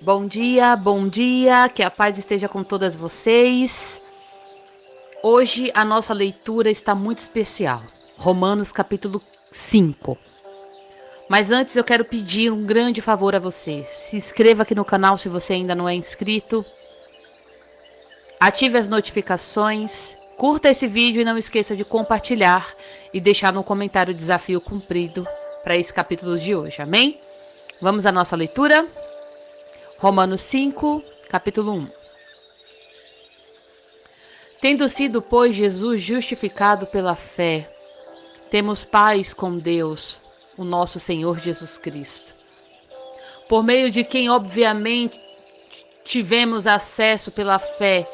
Bom dia, que a paz esteja com todas vocês. Hoje a nossa leitura está muito especial, Romanos capítulo 5. Mas antes eu quero pedir um grande favor a você. Se inscreva aqui no canal se você ainda não é inscrito. Ative as notificações, curta esse vídeo e não esqueça de compartilhar e deixar no comentário o desafio cumprido para esse capítulo de hoje, amém? Vamos à nossa leitura? Romanos 5, capítulo 1. Tendo sido, pois, Jesus justificado pela fé, temos paz com Deus, o nosso Senhor Jesus Cristo, por meio de quem, obviamente, tivemos acesso pela fé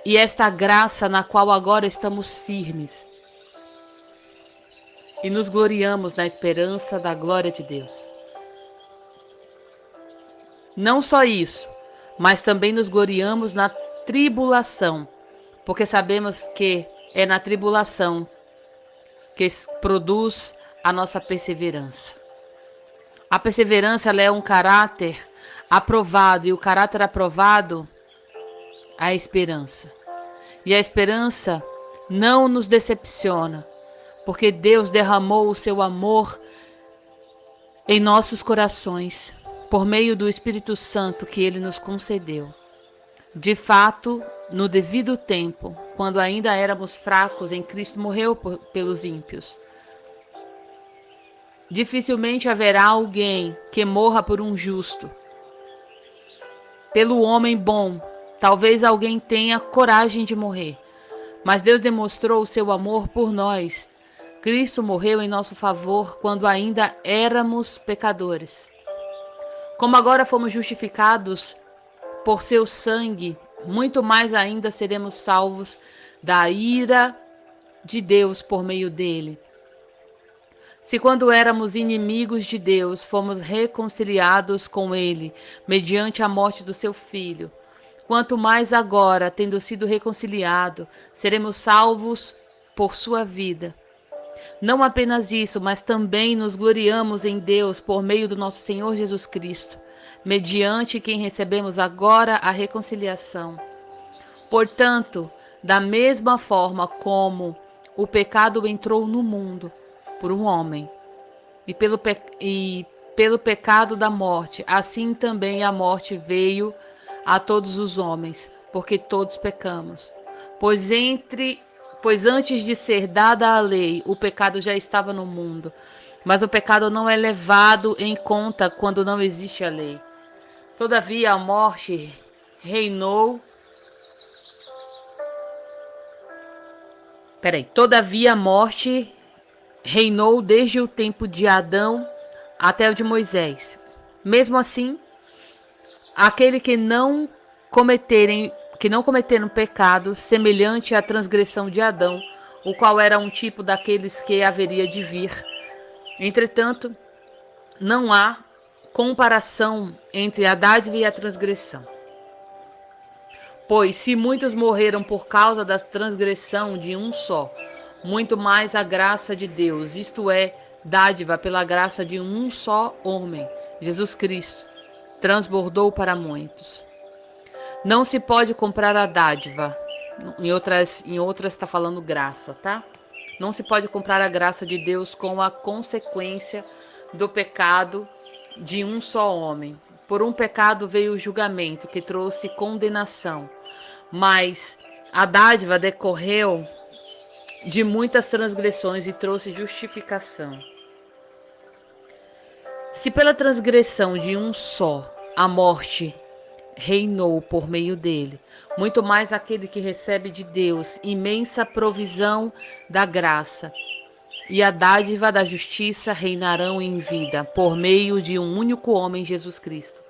e esta graça na qual agora estamos firmes e nos gloriamos na esperança da glória de Deus. Não só isso, mas também nos gloriamos na tribulação, porque sabemos que é na tribulação que produz a nossa perseverança. A perseverança ela é um caráter aprovado, e o caráter aprovado é a esperança. E a esperança não nos decepciona, porque Deus derramou o seu amor em nossos corações, por meio do Espírito Santo que Ele nos concedeu. De fato, no devido tempo, quando ainda éramos fracos, em Cristo morreu pelos ímpios. Dificilmente haverá alguém que morra por um justo. Pelo homem bom, talvez alguém tenha coragem de morrer. Mas Deus demonstrou o seu amor por nós. Cristo morreu em nosso favor quando ainda éramos pecadores. Como agora fomos justificados por seu sangue, muito mais ainda seremos salvos da ira de Deus por meio dele. Se quando éramos inimigos de Deus, fomos reconciliados com ele, mediante a morte do seu Filho, quanto mais agora, tendo sido reconciliado, seremos salvos por sua vida. Não apenas isso, mas também nos gloriamos em Deus por meio do nosso Senhor Jesus Cristo, mediante quem recebemos agora a reconciliação. Portanto, da mesma forma como o pecado entrou no mundo por um homem, e pelo pecado da morte, assim também a morte veio a todos os homens, porque todos pecamos. Pois antes de ser dada a lei, o pecado já estava no mundo. Mas o pecado não é levado em conta quando não existe a lei. Todavia a morte reinou. Todavia a morte reinou desde o tempo de Adão até o de Moisés. Mesmo assim, aquele que não cometeram pecado semelhante à transgressão de Adão, o qual era um tipo daqueles que haveria de vir. Entretanto, não há comparação entre a dádiva e a transgressão. Pois se muitos morreram por causa da transgressão de um só, muito mais a graça de Deus, isto é, dádiva pela graça de um só homem, Jesus Cristo, transbordou para muitos. Não se pode comprar a dádiva. Em outras está falando graça, tá? Não se pode comprar a graça de Deus com a consequência do pecado de um só homem. Por um pecado veio o julgamento, que trouxe condenação. Mas a dádiva decorreu de muitas transgressões e trouxe justificação. Se pela transgressão de um só a morte reinou por meio dele, muito mais aquele que recebe de Deus imensa provisão da graça e a dádiva da justiça reinarão em vida por meio de um único homem, Jesus Cristo.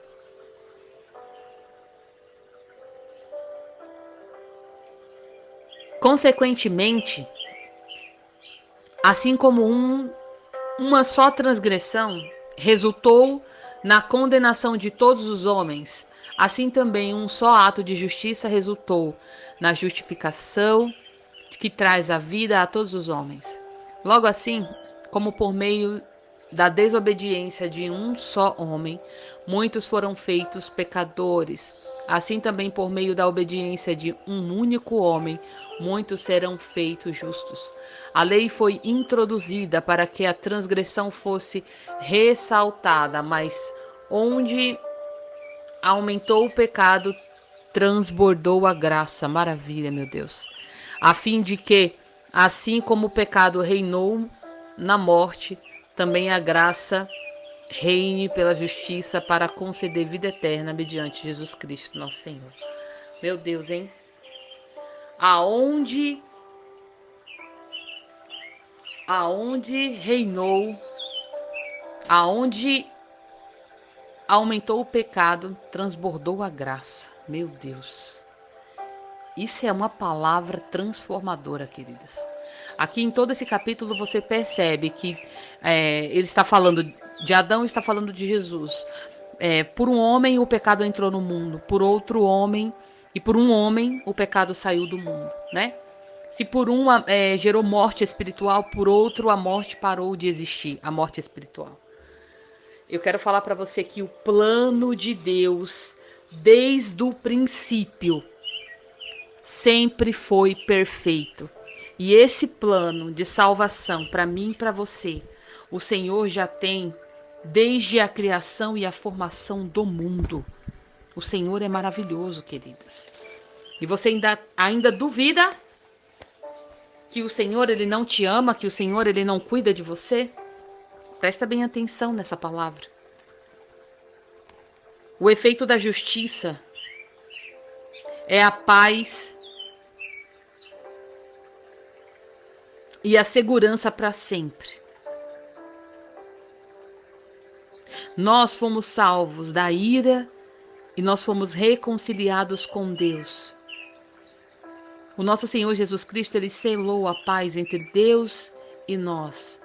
Consequentemente, assim como uma só transgressão resultou na condenação de todos os homens, assim também um só ato de justiça resultou na justificação que traz a vida a todos os homens. Logo assim, como por meio da desobediência de um só homem, muitos foram feitos pecadores. Assim também por meio da obediência de um único homem, muitos serão feitos justos. A lei foi introduzida para que a transgressão fosse ressaltada, mas onde aumentou o pecado, transbordou a graça. Maravilha, meu Deus. A fim de que, assim como o pecado reinou na morte, também a graça reine pela justiça para conceder vida eterna mediante Jesus Cristo, nosso Senhor. Meu Deus, hein? Aonde reinou, aonde aumentou o pecado, transbordou a graça. Meu Deus. Isso é uma palavra transformadora, queridas. Aqui em todo esse capítulo você percebe que ele está falando de Adão, está falando de Jesus. Por um homem o pecado entrou no mundo, por outro homem, e por um homem o pecado saiu do mundo, né? Se por um gerou morte espiritual, por outro a morte parou de existir, a morte espiritual. Eu quero falar para você que o plano de Deus, desde o princípio, sempre foi perfeito. E esse plano de salvação para mim e para você, o Senhor já tem desde a criação e a formação do mundo. O Senhor é maravilhoso, queridas. E você ainda duvida que o Senhor ele não te ama, que o Senhor ele não cuida de você? Presta bem atenção nessa palavra. O efeito da justiça é a paz e a segurança para sempre. Nós fomos salvos da ira e nós fomos reconciliados com Deus. O nosso Senhor Jesus Cristo, ele selou a paz entre Deus e nós,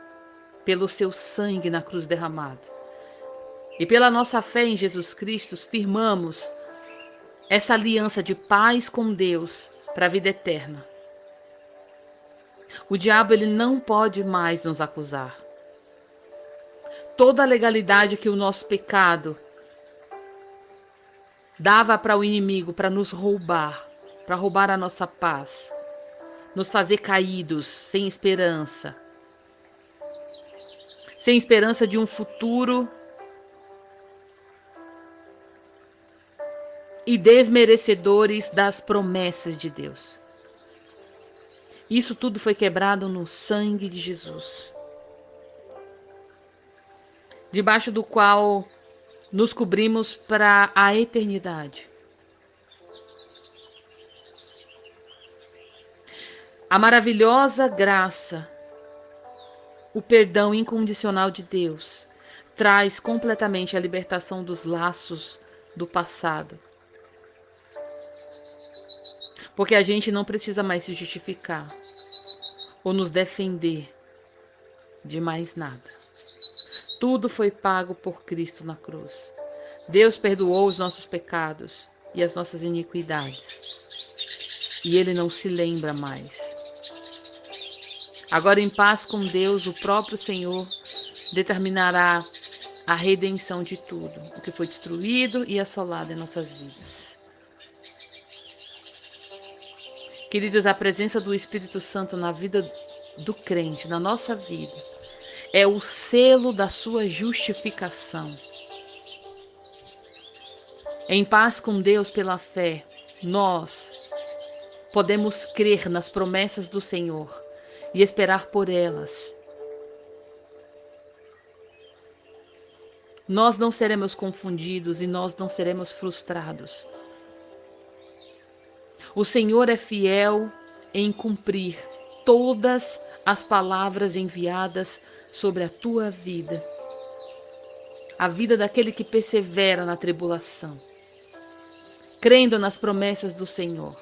pelo seu sangue na cruz derramado. E pela nossa fé em Jesus Cristo, firmamos essa aliança de paz com Deus para a vida eterna. O diabo ele não pode mais nos acusar. Toda a legalidade que o nosso pecado dava para o inimigo, para nos roubar, para roubar a nossa paz, nos fazer caídos, sem esperança de um futuro e desmerecedores das promessas de Deus. Isso tudo foi quebrado no sangue de Jesus, debaixo do qual nos cobrimos para a eternidade. A maravilhosa graça, o perdão incondicional de Deus, traz completamente a libertação dos laços do passado. Porque a gente não precisa mais se justificar ou nos defender de mais nada. Tudo foi pago por Cristo na cruz. Deus perdoou os nossos pecados e as nossas iniquidades. E Ele não se lembra mais. Agora, em paz com Deus, o próprio Senhor determinará a redenção de tudo, o que foi destruído e assolado em nossas vidas. Queridos, a presença do Espírito Santo na vida do crente, na nossa vida, é o selo da sua justificação. Em paz com Deus pela fé, nós podemos crer nas promessas do Senhor e esperar por elas. Nós não seremos confundidos e nós não seremos frustrados. O Senhor é fiel em cumprir todas as palavras enviadas sobre a tua vida. A vida daquele que persevera na tribulação, crendo nas promessas do Senhor.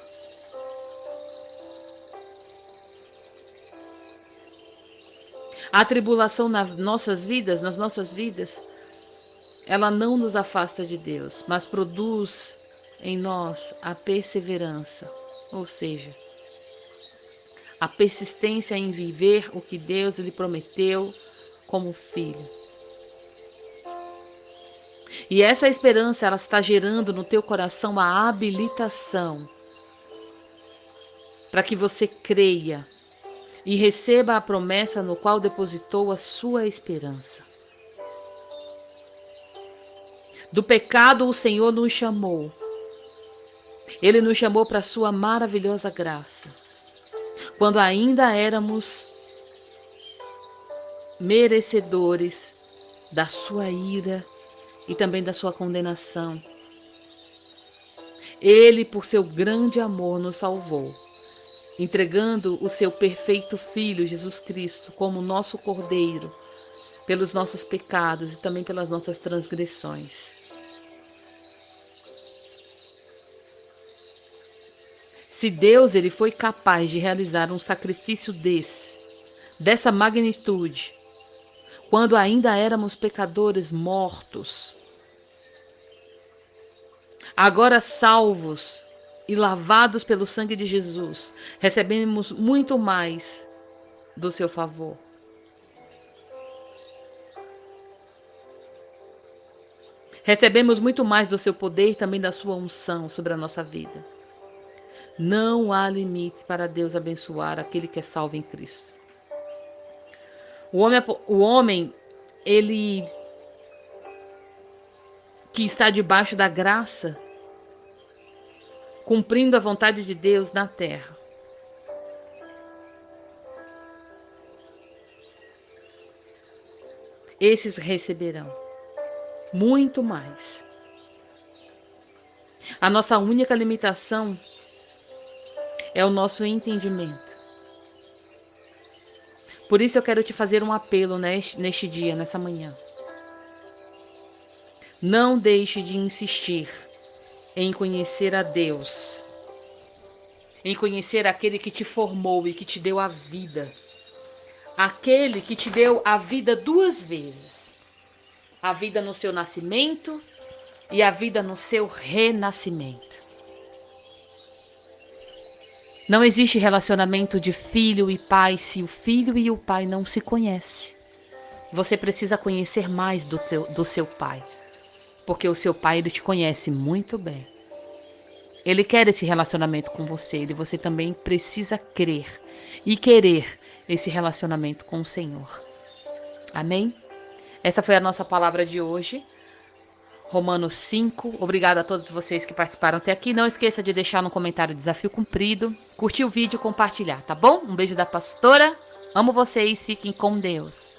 A tribulação nas nossas vidas, ela não nos afasta de Deus, mas produz em nós a perseverança, ou seja, a persistência em viver o que Deus lhe prometeu como filho. E essa esperança, ela está gerando no teu coração a habilitação para que você creia e receba a promessa no qual depositou a sua esperança. Do pecado o Senhor nos chamou. Ele nos chamou para a sua maravilhosa graça. Quando ainda éramos merecedores da sua ira e também da sua condenação, Ele, por seu grande amor, nos salvou, entregando o seu perfeito Filho, Jesus Cristo, como nosso Cordeiro, pelos nossos pecados e também pelas nossas transgressões. Se Deus ele foi capaz de realizar um sacrifício dessa magnitude, quando ainda éramos pecadores mortos, agora salvos e lavados pelo sangue de Jesus, recebemos muito mais do seu favor. Recebemos muito mais do seu poder e também da sua unção sobre a nossa vida. Não há limites para Deus abençoar aquele que é salvo em Cristo. O homem, ele que está debaixo da graça, cumprindo a vontade de Deus na terra, esses receberão muito mais. A nossa única limitação é o nosso entendimento. Por isso eu quero te fazer um apelo neste dia, nessa manhã. Não deixe de insistir em conhecer a Deus, em conhecer aquele que te formou e que te deu a vida. Aquele que te deu a vida 2 vezes. A vida no seu nascimento e a vida no seu renascimento. Não existe relacionamento de filho e pai se o filho e o pai não se conhecem. Você precisa conhecer mais do seu pai, porque o seu pai ele te conhece muito bem. Ele quer esse relacionamento com você e você também precisa crer e querer esse relacionamento com o Senhor. Amém? Essa foi a nossa palavra de hoje. Romanos 5. Obrigada a todos vocês que participaram até aqui. Não esqueça de deixar no comentário o desafio cumprido, curtir o vídeo e compartilhar, tá bom? Um beijo da pastora. Amo vocês. Fiquem com Deus.